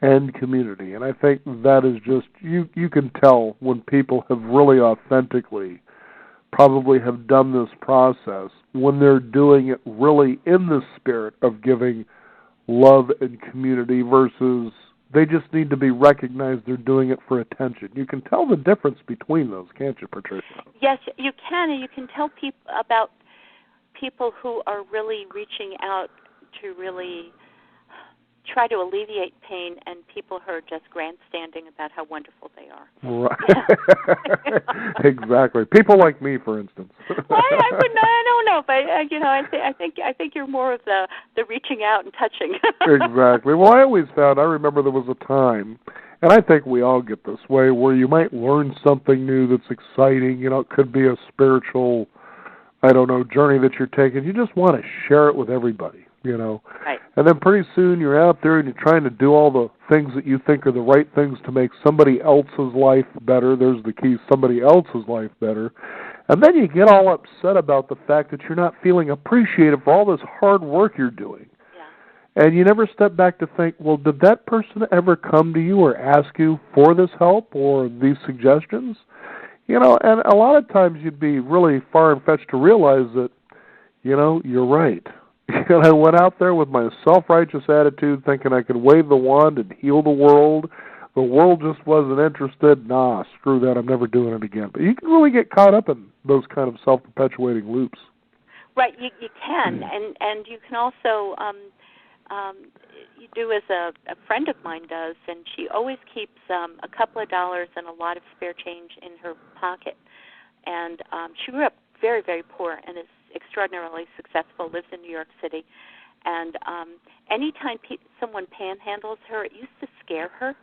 and community. And I think that is just, you can tell when people have really authentically probably have done this process, when they're doing it really in the spirit of giving love and community versus they just need to be recognized they're doing it for attention. You can tell the difference between those, can't you, Patricia? Yes, you can, and you can tell about people who are really reaching out to really try to alleviate pain and people who are just grandstanding about how wonderful they are. Right. Exactly. People like me, for instance. I don't know, but I think you're more of the reaching out and touching. Exactly. Well, I remember there was a time, and I think we all get this way, where you might learn something new that's exciting. It could be a spiritual, journey that you're taking. You just want to share it with everybody. Right. And then pretty soon you're out there and you're trying to do all the things that you think are the right things to make somebody else's life better. There's the key, somebody else's life better. And then you get all upset about the fact that you're not feeling appreciated for all this hard work you're doing. Yeah. And you never step back to think, well, did that person ever come to you or ask you for this help or these suggestions? And a lot of times you'd be really far-fetched to realize that, you're right. And I went out there with my self-righteous attitude thinking I could wave the wand and heal the world. The world just wasn't interested. Nah, screw that. I'm never doing it again. But you can really get caught up in those kind of self-perpetuating loops. Right, you can. And you can also you do as a friend of mine does, and she always keeps a couple of dollars and a lot of spare change in her pocket. And she grew up very, very poor and is extraordinarily successful, lives in New York City. And anytime someone panhandles her, it used to scare her.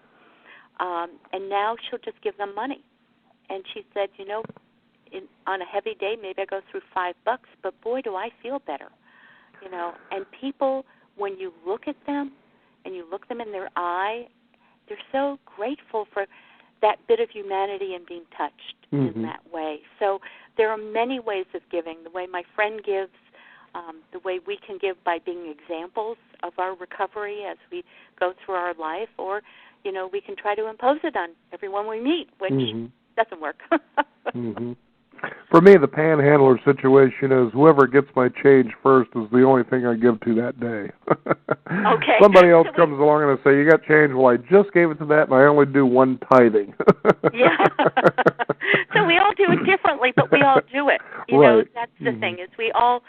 And now she'll just give them money. And she said, on a heavy day, maybe I go through $5, but boy, do I feel better. And people, when you look at them and you look them in their eye, they're so grateful for that bit of humanity and being touched mm-hmm. in that way. So there are many ways of giving. The way my friend gives, the way we can give by being examples of our recovery as we go through our life, or, we can try to impose it on everyone we meet, which mm-hmm. doesn't work. Mm-hmm. For me, the panhandler situation is whoever gets my change first is the only thing I give to that day. Okay. Somebody else comes along and I say, you got change? Well, I just gave it to that and I only do one tithing. Yeah. So we all do it differently, but we all do it. Right. That's the thing, is we all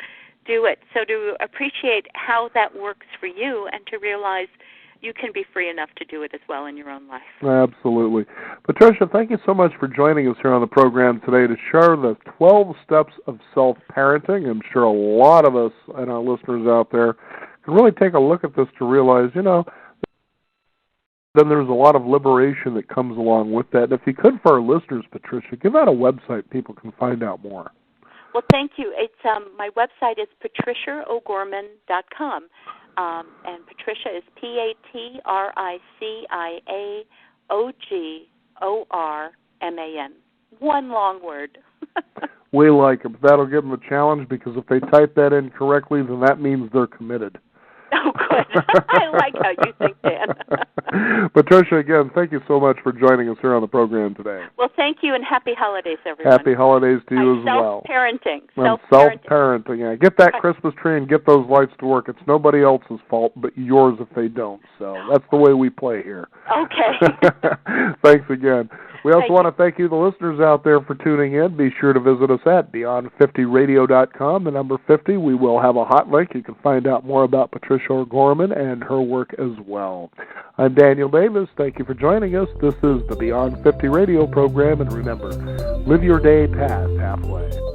do it. So to appreciate how that works for you and to realize you can be free enough to do it as well in your own life. Absolutely. Patricia, thank you so much for joining us here on the program today to share the 12 steps of self-parenting. I'm sure a lot of us and our listeners out there can really take a look at this to realize, then there's a lot of liberation that comes along with that. And if you could, for our listeners, Patricia, give out a website people can find out more. Well, thank you. It's my website is patriciaogorman.com. And Patricia is PatriciaOgorman. One long word. We like it. That'll give them a challenge because if they type that in correctly, then that means they're committed. Oh, good. I like how you think, Dan. Patricia, again, thank you so much for joining us here on the program today. Well, thank you, and happy holidays, everyone. Happy holidays to you as well. Self-parenting. Self-parenting. Yeah. Get that Christmas tree and get those lights to work. It's nobody else's fault but yours if they don't. So that's the way we play here. Okay. Thanks again. We also want to thank you, the listeners out there, for tuning in. Be sure to visit us at beyond50radio.com, the number 50. We will have a hot link. You can find out more about Patricia O'Gorman and her work as well. I'm Daniel Davis. Thank you for joining us. This is the Beyond 50 radio program, and remember, live your day past halfway.